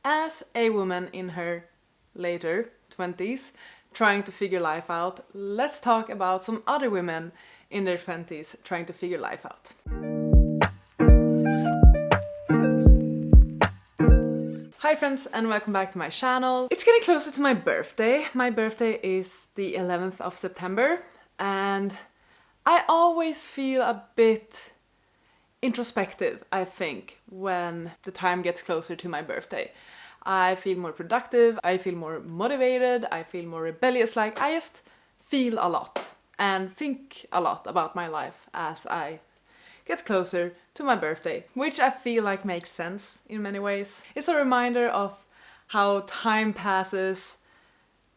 As a woman in her later 20s trying to figure life out, let's talk about some other women in their 20s trying to figure life out. Hi friends and welcome back to my channel. It's getting closer to my birthday. My birthday is the 11th of September and I always feel a bit introspective, I think, when the time gets closer to my birthday. I feel more productive, I feel more motivated, I feel more rebellious, like I just feel a lot and think a lot about my life as I get closer to my birthday, which I feel like makes sense in many ways. It's a reminder of how time passes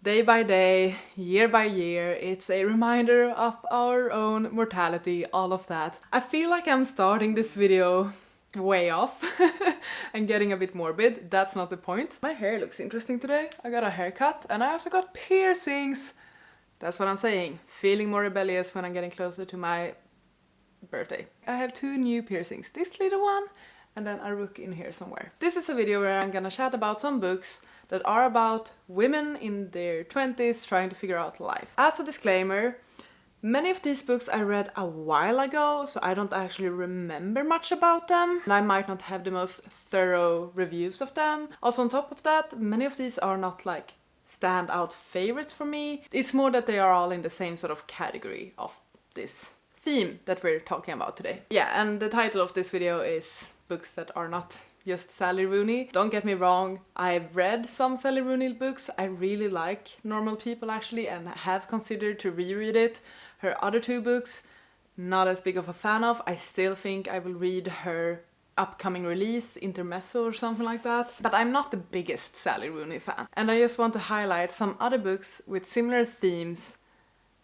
day by day, year by year. It's a reminder of our own mortality, all of that. I feel like I'm starting this video way off and getting a bit morbid. That's not the point. My hair looks interesting today. I got a haircut and I also got piercings. That's what I'm saying. Feeling more rebellious when I'm getting closer to my birthday. I have 2 new piercings. This little one and then a rook in here somewhere. This is a video where I'm gonna chat about some books that are about women in their 20s trying to figure out life. As a disclaimer, many of these books I read a while ago, so I don't actually remember much about them. And I might not have the most thorough reviews of them. Also on top of that, many of these are not like standout favorites for me. It's more that they are all in the same sort of category of this theme that we're talking about today. Yeah, and the title of this video is books that are not just Sally Rooney. Don't get me wrong, I've read some Sally Rooney books. I really like Normal People actually and have considered to reread it. Her other 2 books, not as big of a fan of. I still think I will read her upcoming release, Intermezzo or something like that. But I'm not the biggest Sally Rooney fan. And I just want to highlight some other books with similar themes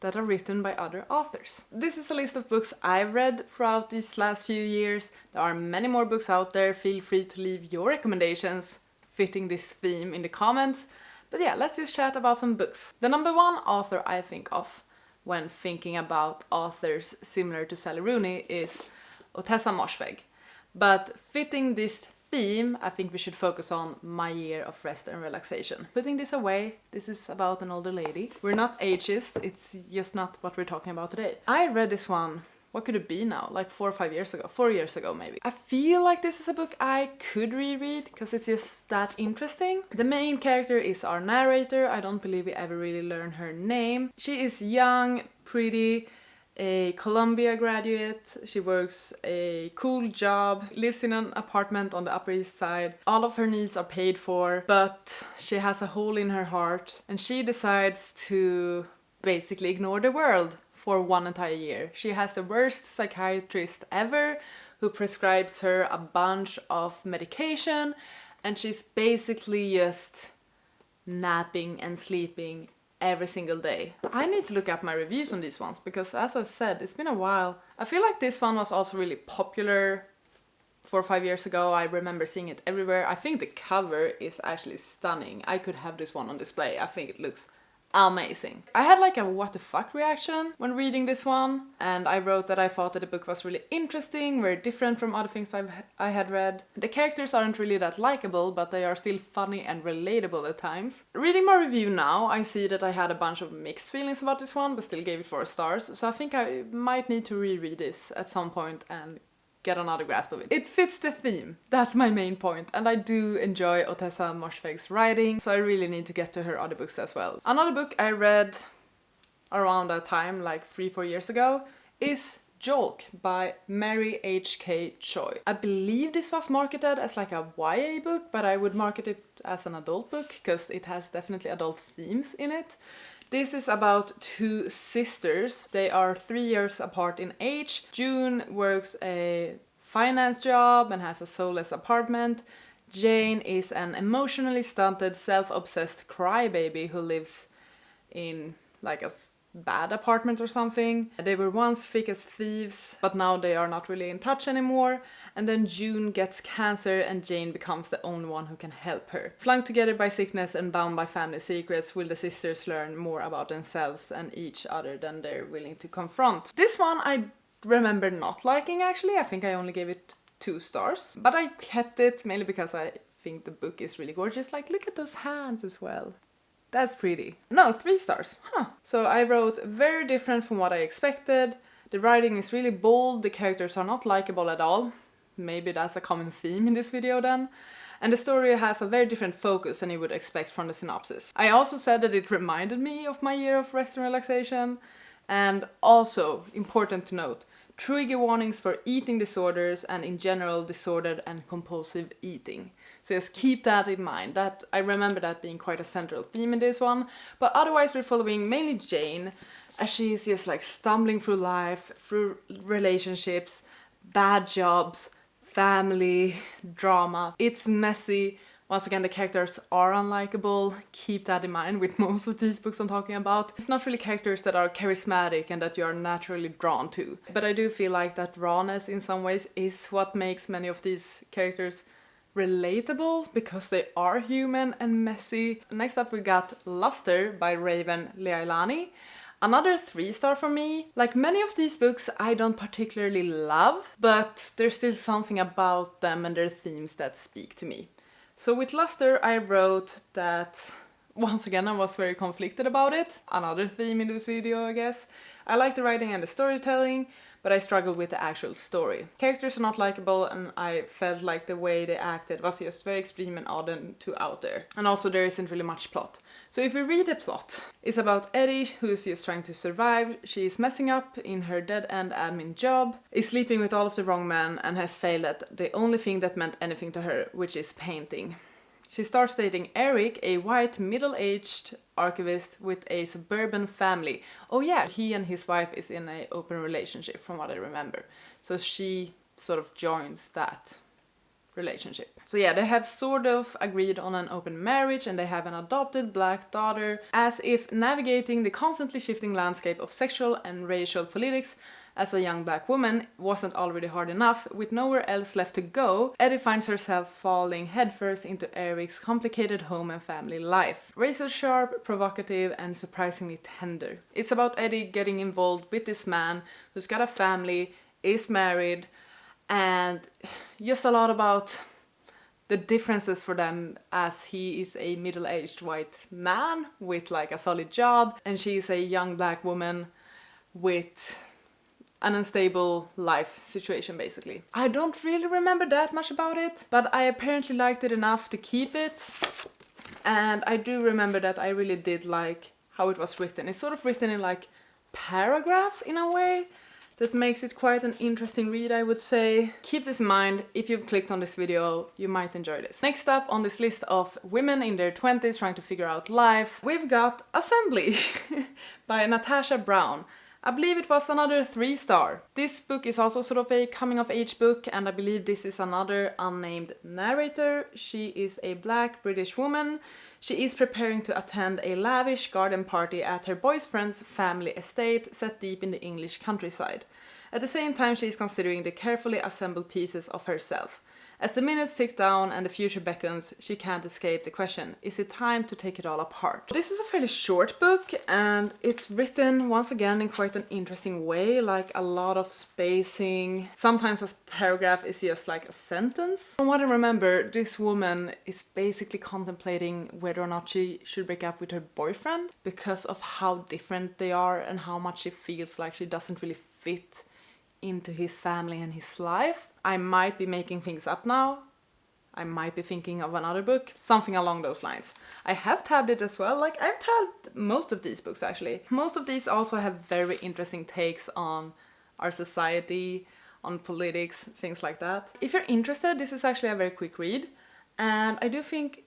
that are written by other authors. This is a list of books I've read throughout these last few years. There are many more books out there. Feel free to leave your recommendations fitting this theme in the comments. But yeah, let's just chat about some books. The number 1 author I think of when thinking about authors similar to Sally Rooney is Ottessa Moshfegh. But fitting this theme, I think we should focus on My Year of Rest and Relaxation. Putting this away, this is about an older lady. We're not ageist, it's just not what we're talking about today. I read this one, what could it be now? Like 4 or 5 years ago, 4 years ago maybe. I feel like this is a book I could reread because it's just that interesting. The main character is our narrator. I don't believe we ever really learn her name. She is young, pretty, a Columbia graduate. She works a cool job, lives in an apartment on the Upper East Side. All of her needs are paid for, but she has a hole in her heart and she decides to basically ignore the world for 1 entire year. She has the worst psychiatrist ever who prescribes her a bunch of medication and she's basically just napping and sleeping every single day. I need to look up my reviews on these ones because as I said, it's been a while. I feel like this one was also really popular 4 or 5 years ago. I remember seeing it everywhere. I think the cover is actually stunning. I could have this one on display. I think it looks amazing. I had like a what the fuck reaction when reading this one and I wrote that I thought that the book was really interesting, very different from other things I had read. The characters aren't really that likable, but they are still funny and relatable at times. Reading my review now, I see that I had a bunch of mixed feelings about this one, but still gave it 4 stars, so I think I might need to reread this at some point and get another grasp of it. It fits the theme, that's my main point, and I do enjoy Ottessa Moshfegh's writing, so I really need to get to her other books as well. Another book I read around that time, like 3-4 years ago, is Yolk by Mary H.K. Choi. I believe this was marketed as like a YA book, but I would market it as an adult book because it has definitely adult themes in it. This is about 2 sisters. They are 3 years apart in age. June works a finance job and has a soulless apartment. Jane is an emotionally stunted, self-obsessed crybaby who lives in like a bad apartment or something. They were once thick as thieves, but now they are not really in touch anymore. And then June gets cancer and Jane becomes the only one who can help her. Flung together by sickness and bound by family secrets, will the sisters learn more about themselves and each other than they're willing to confront. This one I remember not liking actually. I think I only gave it 2 stars, but I kept it mainly because I think the book is really gorgeous. Like, look at those hands as well. That's pretty. No, 3 stars. Huh. So I wrote very different from what I expected. The writing is really bold. The characters are not likable at all. Maybe that's a common theme in this video then. And the story has a very different focus than you would expect from the synopsis. I also said that it reminded me of my year of rest and relaxation. And also, important to note, trigger warnings for eating disorders and in general disordered and compulsive eating. So just keep that in mind. That I remember that being quite a central theme in this one. But otherwise we're following mainly Jane, as she's just like stumbling through life, through relationships, bad jobs, family, drama. It's messy. Once again, the characters are unlikable. Keep that in mind with most of these books I'm talking about. It's not really characters that are charismatic and that you are naturally drawn to. But I do feel like that rawness in some ways is what makes many of these characters relatable, because they are human and messy. Next up we got Luster by Raven Leilani. Another 3-star for me. Like many of these books I don't particularly love, but there's still something about them and their themes that speak to me. So with Luster I wrote that, once again I was very conflicted about it. Another theme in this video I guess. I like the writing and the storytelling, but I struggled with the actual story. Characters are not likable and I felt like the way they acted was just very extreme and odd and too out there. And also there isn't really much plot. So if we read the plot, it's about Eddie who's just trying to survive. She's messing up in her dead-end admin job, is sleeping with all of the wrong men and has failed at the only thing that meant anything to her, which is painting. She starts dating Eric, a white middle-aged archivist with a suburban family. Oh yeah, he and his wife is in an open relationship from what I remember. So she sort of joins that relationship. So yeah, they have sort of agreed on an open marriage and they have an adopted black daughter. As if navigating the constantly shifting landscape of sexual and racial politics as a young black woman wasn't already hard enough, with nowhere else left to go, Eddie finds herself falling headfirst into Eric's complicated home and family life. Razor sharp, provocative, and surprisingly tender. It's about Eddie getting involved with this man who's got a family, is married, and just a lot about the differences for them, as he is a middle-aged white man with like a solid job and she is a young black woman with an unstable life situation basically. I don't really remember that much about it, but I apparently liked it enough to keep it. And I do remember that I really did like how it was written. It's sort of written in like paragraphs in a way that makes it quite an interesting read, I would say. Keep this in mind, if you've clicked on this video, you might enjoy this. Next up on this list of women in their 20s trying to figure out life, we've got Assembly by Natasha Brown. I believe it was another 3-star. This book is also sort of a coming-of-age book, and I believe this is another unnamed narrator. She is a black British woman. She is preparing to attend a lavish garden party at her boyfriend's family estate set deep in the English countryside. At the same time, she is considering the carefully assembled pieces of herself. As the minutes tick down and the future beckons, she can't escape the question, is it time to take it all apart? This is a fairly short book and it's written once again in quite an interesting way, like a lot of spacing. Sometimes a paragraph is just like a sentence. From what I remember, this woman is basically contemplating whether or not she should break up with her boyfriend because of how different they are and how much she feels like she doesn't really fit into his family and his life. I might be making things up now. I might be thinking of another book, something along those lines. I have tabbed it as well, like I've tabbed most of these books actually. Most of these also have very interesting takes on our society, on politics, things like that. If you're interested, this is actually a very quick read, and I do think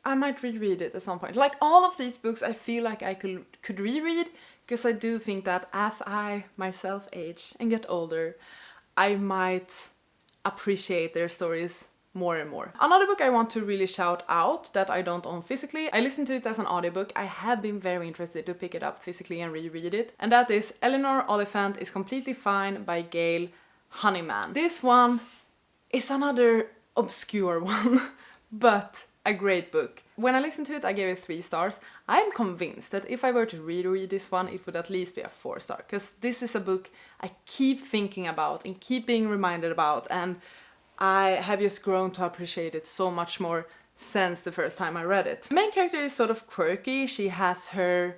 I might reread it at some point. Like all of these books I feel like I could reread, because I do think that as I myself age and get older, I might appreciate their stories more and more. Another book I want to really shout out that I don't own physically, I listened to it as an audiobook. I have been very interested to pick it up physically and reread it, and that is Eleanor, Oliphant is Completely Fine by Gail Honeyman. This one is another obscure one, but a great book. When I listened to it, I gave it 3 stars. I'm convinced that if I were to reread this one, it would at least be a 4-star, because this is a book I keep thinking about and keep being reminded about, and I have just grown to appreciate it so much more since the first time I read it. The main character is sort of quirky. She has her,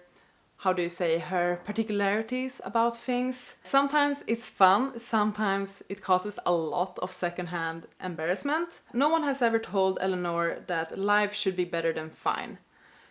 how do you say, her particularities about things. Sometimes it's fun, sometimes it causes a lot of secondhand embarrassment. No one has ever told Eleanor that life should be better than fine.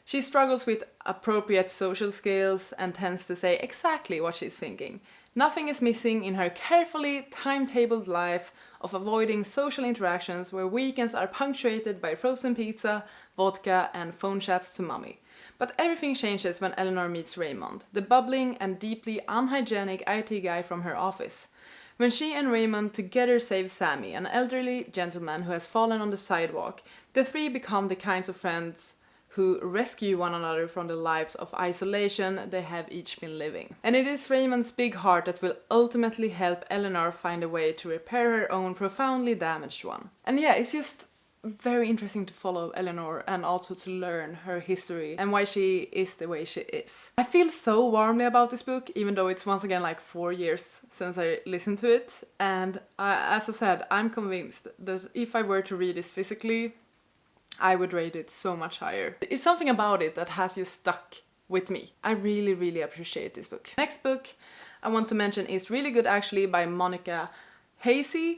She struggles with appropriate social skills and tends to say exactly what she's thinking. Nothing is missing in her carefully timetabled life of avoiding social interactions where weekends are punctuated by frozen pizza, vodka, and phone chats to mommy. But everything changes when Eleanor meets Raymond, the bubbling and deeply unhygienic IT guy from her office. When she and Raymond together save Sammy, an elderly gentleman who has fallen on the sidewalk, the three become the kinds of friends who rescue one another from the lives of isolation they have each been living. And it is Raymond's big heart that will ultimately help Eleanor find a way to repair her own profoundly damaged one. And yeah, it's just very interesting to follow Eleanor and also to learn her history and why she is the way she is. I feel so warmly about this book, even though it's once again like 4 years since I listened to it. And as I said, I'm convinced that if I were to read this physically, I would rate it so much higher. It's something about it that has just stuck with me. I really, really appreciate this book. Next book I want to mention is really good actually, by Monica Hasey.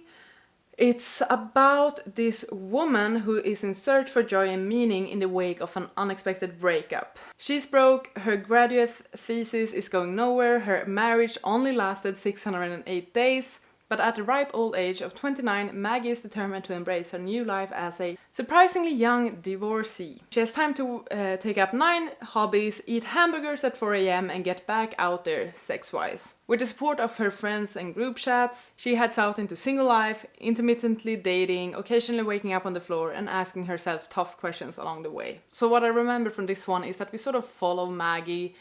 It's about this woman who is in search for joy and meaning in the wake of an unexpected breakup. She's broke, her graduate thesis is going nowhere, her marriage only lasted 608 days, but at the ripe old age of 29, Maggie is determined to embrace her new life as a surprisingly young divorcee. She has time to take up 9 hobbies, eat hamburgers at 4 a.m. and get back out there sex-wise. With the support of her friends and group chats, she heads out into single life, intermittently dating, occasionally waking up on the floor and asking herself tough questions along the way. So what I remember from this one is that we sort of follow Maggie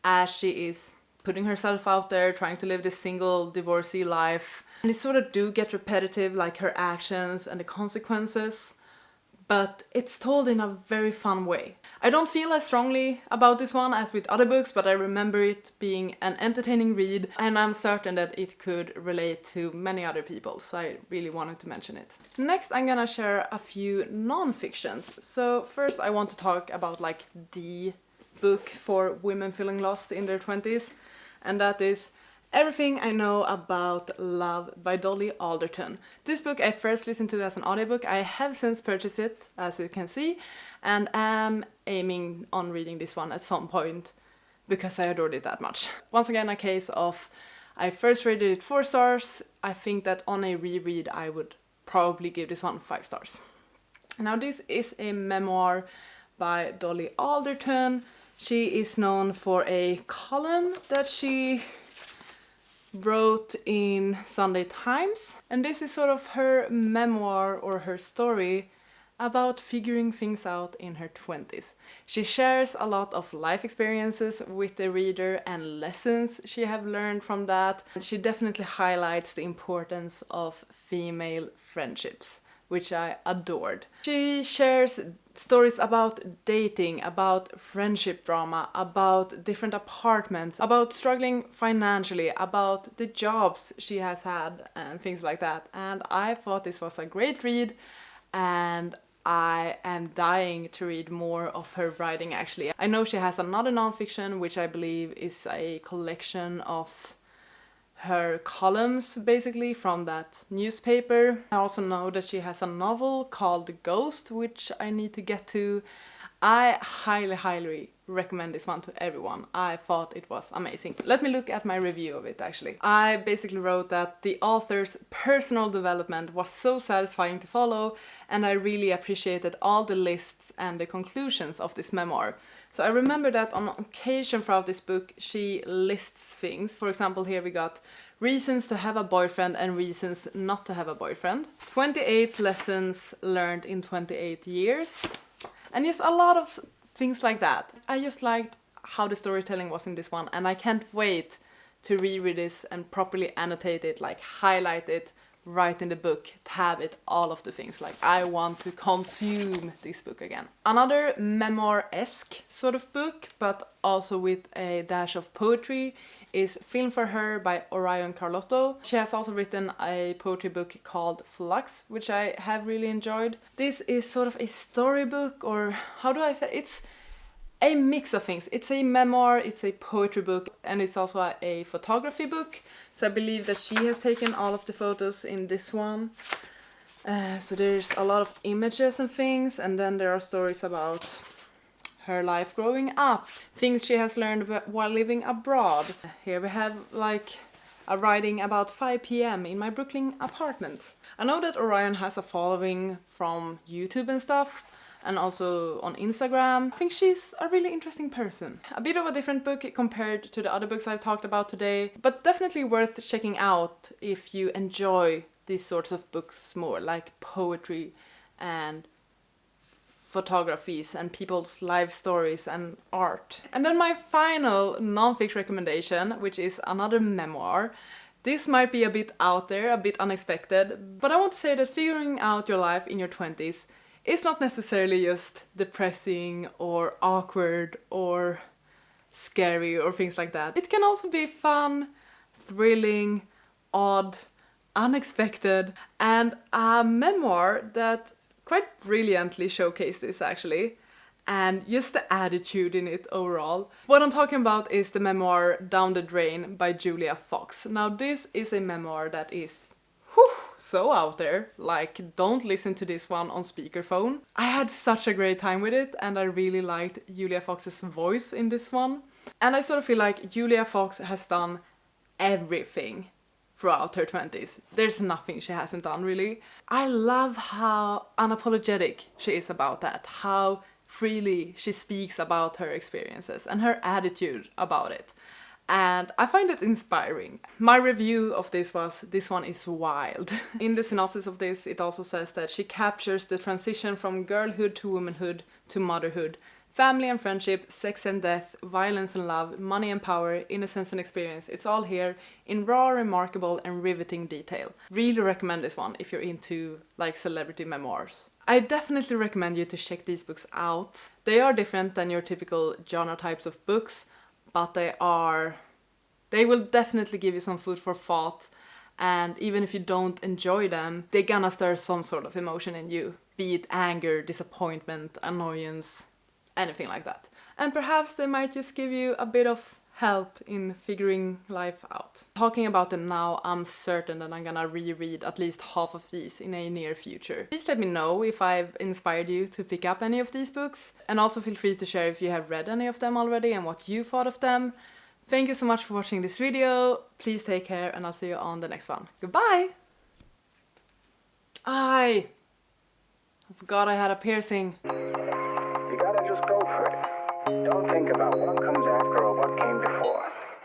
as she is putting herself out there, trying to live this single divorcee life. And it sort of do get repetitive, like her actions and the consequences, but it's told in a very fun way. I don't feel as strongly about this one as with other books, but I remember it being an entertaining read, and I'm certain that it could relate to many other people, so I really wanted to mention it. Next, I'm gonna share a few non-fictions. So first I want to talk about like the book for women feeling lost in their 20s, and that is Everything I Know About Love by Dolly Alderton. This book I first listened to as an audiobook. I have since purchased it, as you can see, and am aiming on reading this one at some point because I adored it that much. Once again, a case of I first rated it 4 stars. I think that on a reread I would probably give this one 5 stars. Now this is a memoir by Dolly Alderton. She is known for a column that she wrote in Sunday Times, and this is sort of her memoir or her story about figuring things out in her 20s. She shares a lot of life experiences with the reader and lessons she have learned from that. She definitely highlights the importance of female friendships, which I adored. She shares stories about dating, about friendship drama, about different apartments, about struggling financially, about the jobs she has had and things like that. And I thought this was a great read, and I am dying to read more of her writing actually. I know she has another nonfiction, which I believe is a collection of her columns basically from that newspaper. I also know that she has a novel called Ghost, which I need to get to. I highly recommend this one to everyone. I thought it was amazing. Let me look at my review of it actually. I basically wrote that the author's personal development was so satisfying to follow, and I really appreciated all the lists and the conclusions of this memoir. So I remember that on occasion throughout this book she lists things. For example, here we got reasons to have a boyfriend and reasons not to have a boyfriend. 28 lessons learned in 28 years. And just a lot of things like that. I just liked how the storytelling was in this one, and I can't wait to reread this and properly annotate it, like highlight it write in the book, tab it, all of the things. Like, I want to consume this book again. Another memoir-esque sort of book, but also with a dash of poetry, is Film for Her by Orion Carlotto. She has also written a poetry book called Flux, which I have really enjoyed. This is sort of a storybook, or how do I say? It's a mix of things. It's a memoir, it's a poetry book, and it's also a photography book. So I believe that she has taken all of the photos in this one. So there's a lot of images and things, and then there are stories about her life growing up, things she has learned while living abroad. Here we have like a writing about 5 p.m. in my Brooklyn apartment. I know that Orion has a following from YouTube and stuff, and also on Instagram. I think she's a really interesting person. A bit of a different book compared to the other books I've talked about today, but definitely worth checking out if you enjoy these sorts of books more, like poetry and photographies and people's life stories and art. And then my final non-fiction recommendation, which is another memoir. This might be a bit out there, a bit unexpected, but I want to say that figuring out your life in your 20s is not necessarily just depressing or awkward or scary or things like that. It can also be fun, thrilling, odd, unexpected, and a memoir that quite brilliantly showcased this actually, and just the attitude in it overall. What I'm talking about is the memoir Down the Drain by Julia Fox. Now this is a memoir that is so out there, like don't listen to this one on speakerphone. I had such a great time with it, and I really liked Julia Fox's voice in this one. And I sort of feel like Julia Fox has done everything throughout her 20s. There's nothing she hasn't done, really. I love how unapologetic she is about that, how freely she speaks about her experiences and her attitude about it. And I find it inspiring. My review of this was, this one is wild. In the synopsis of this, it also says that she captures the transition from girlhood to womanhood to motherhood, family and friendship, sex and death, violence and love, money and power, innocence and experience. It's all here in raw, remarkable and riveting detail. Really recommend this one if you're into like celebrity memoirs. I definitely recommend you to check these books out. They are different than your typical genre types of books, but they will definitely give you some food for thought, and even if you don't enjoy them, they're gonna stir some sort of emotion in you, be it anger, disappointment, annoyance, anything like that. And perhaps they might just give you a bit of help in figuring life out. Talking about them now, I'm certain that I'm gonna reread at least half of these in a near future. Please let me know if I've inspired you to pick up any of these books, and also feel free to share if you have read any of them already and what you thought of them. Thank you so much for watching this video. Please take care, and I'll see you on the next one. Goodbye! I forgot I had a piercing. You gotta just go for it. Don't think about what comes after or what